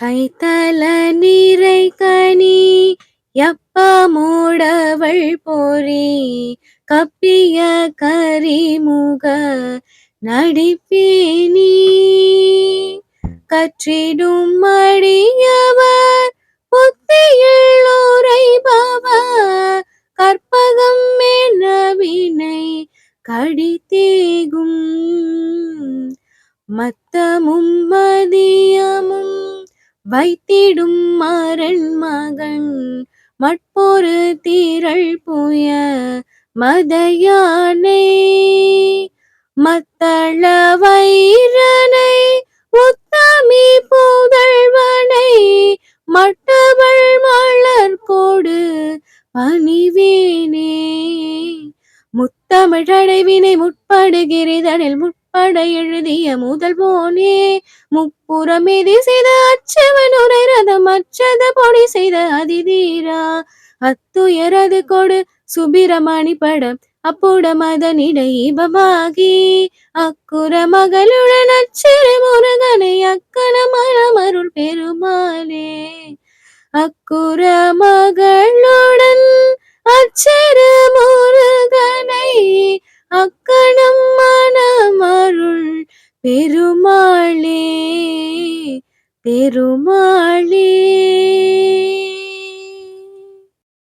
கைத்தல நீரை கனி எப்பமூடவள் பொறி கப்பிய கரிமுக நடிப்பேனி கற்றிடும் மடியவர் புத்தியில் உரைபவர் கற்பகம் என வினை கடித்தேகும் மத்தமும் மதியமும் வைத்திடும் மரண் மகன் மட்பொரு திரள் புய மதையானை மத்தள வைரனை உத்தமி புதல்வனை மட்டவள் மலர்கோடு பணிவேனே முத்தமிழ் அடைவினை முற்படுகிறதனில் முற்பட எழுதிய முதல் போனே முப்புறமெதி செய்த அச்சவன் உரை ரதம் அச்சத பொடி செய்த அதிதீரா அத்துயரது கொடு சுபிரமணி படம் அப்புட மதனிடைபமாகி அக்குற மகளுடன் அச்சிறு முருகனை அக்கன மரமருள் பெருமாளே அக்குற மகளுடன் அச்சிறு முருகனை அக்கணம் மனமருள் பெருமாளே பெருமாளே.